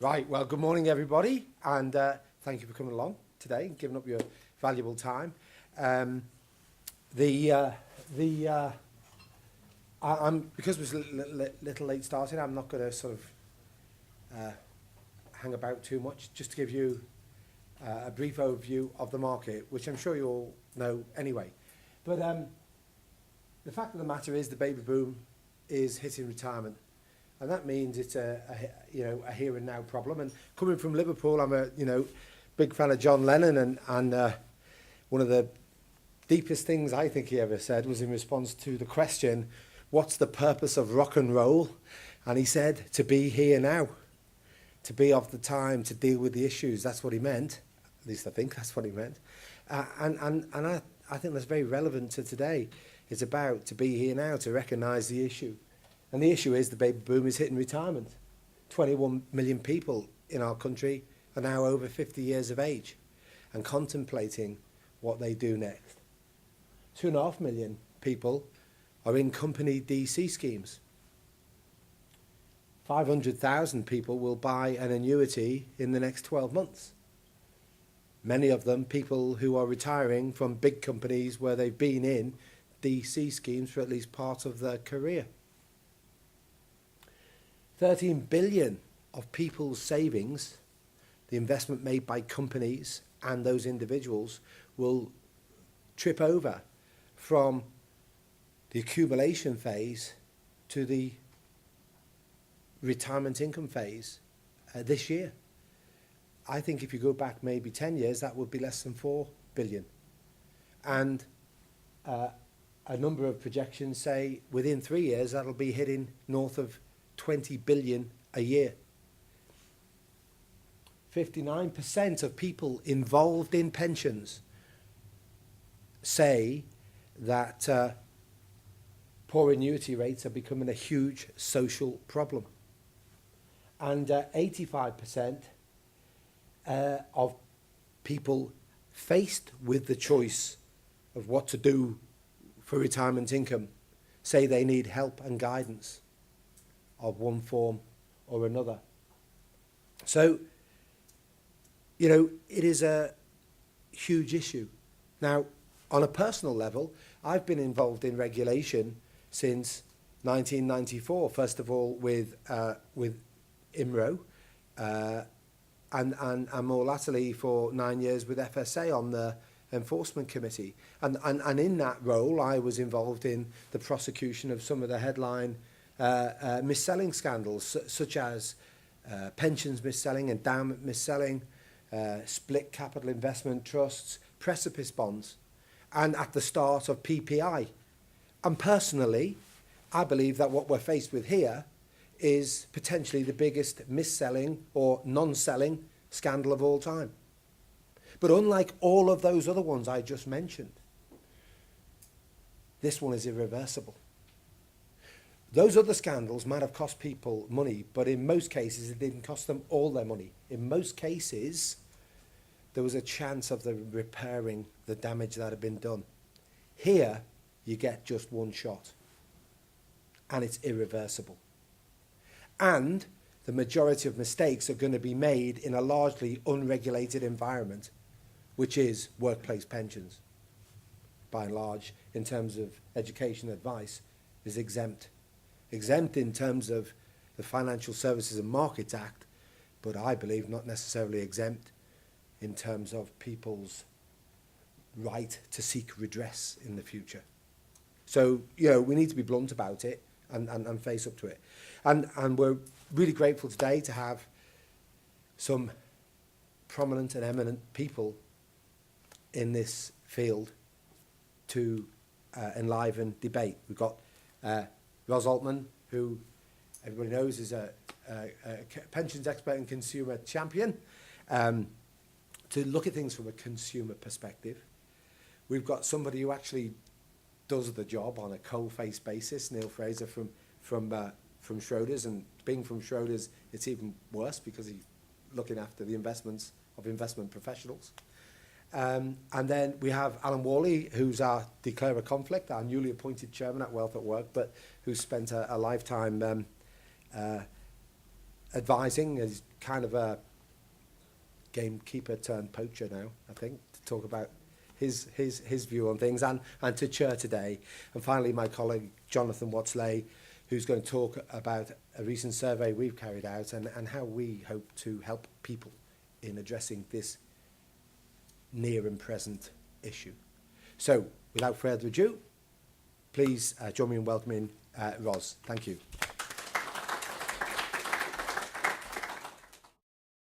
Right, well, good morning, everybody, and thank you for coming along today and giving up your valuable time. I'm because it was a little late starting. I'm not going to sort of hang about too much. Just to give you a brief overview of the market, which I'm sure you all know anyway. But the fact of the matter is, the baby boom is hitting retirement. And that means it's a here and now problem. And coming from Liverpool, I'm a big fan of John Lennon, and one of the deepest things I think he ever said was in response to the question, "What's the purpose of rock and roll?" And he said, "To be here now, to be of the time, to deal with the issues." That's what he meant. At least I think that's what he meant. And I think that's very relevant to today. It's about to be here now, to recognise the issue. And the issue is the baby boom is hitting retirement. 21 million people in our country are now over 50 years of age and contemplating what they do next. 2.5 million people are in company DC schemes. 500,000 people will buy an annuity in the next 12 months. Many of them people who are retiring from big companies where they've been in DC schemes for at least part of their career. 13 billion of people's savings, the investment made by companies and those individuals, will trip over from the accumulation phase to the retirement income phase this year. I think if you go back maybe 10 years, that would be less than 4 billion. And a number of projections say within 3 years, that'll be hitting north of 20 billion a year. 59% of people involved in pensions say that poor annuity rates are becoming a huge social problem. And 85% of people faced with the choice of what to do for retirement income say they need help and guidance of one form or another. So, it is a huge issue. Now, on a personal level, I've been involved in regulation since 1994, first of all with IMRO, and more latterly for 9 years with FSA on the Enforcement Committee. And in that role, I was involved in the prosecution of some of the headline mis-selling scandals, such as pensions mis-selling, endowment mis-selling, split capital investment trusts, precipice bonds, and at the start of PPI. And personally, I believe that what we're faced with here is potentially the biggest mis-selling or non-selling scandal of all time. But unlike all of those other ones I just mentioned, this one is irreversible. Those other scandals might have cost people money, but in most cases, it didn't cost them all their money. In most cases, there was a chance of them repairing the damage that had been done. Here, you get just one shot, and it's irreversible. And the majority of mistakes are going to be made in a largely unregulated environment, which is workplace pensions. By and large, in terms of education advice, is exempt. Exempt in terms of the Financial Services and Markets Act, but I believe not necessarily exempt in terms of people's right to seek redress in the future. So, we need to be blunt about it and face up to it. And we're really grateful today to have some prominent and eminent people in this field to enliven debate. We've got Ros Altman, who everybody knows is a pensions expert and consumer champion, to look at things from a consumer perspective. We've got somebody who actually does the job on a coal-face basis, Neil Fraser from Schroders, and being from Schroders, it's even worse because he's looking after the investments of investment professionals. And then we have Alan Worley, who's our declarer conflict, our newly appointed chairman at Wealth at Work, but who's spent a lifetime advising. He's kind of a gamekeeper turned poacher now, I think, to talk about his view on things, and to Chair today. And finally, my colleague Jonathan Watsley, who's going to talk about a recent survey we've carried out and how we hope to help people in addressing this near and present issue. So, without further ado, please join me in welcoming Ros. Thank you.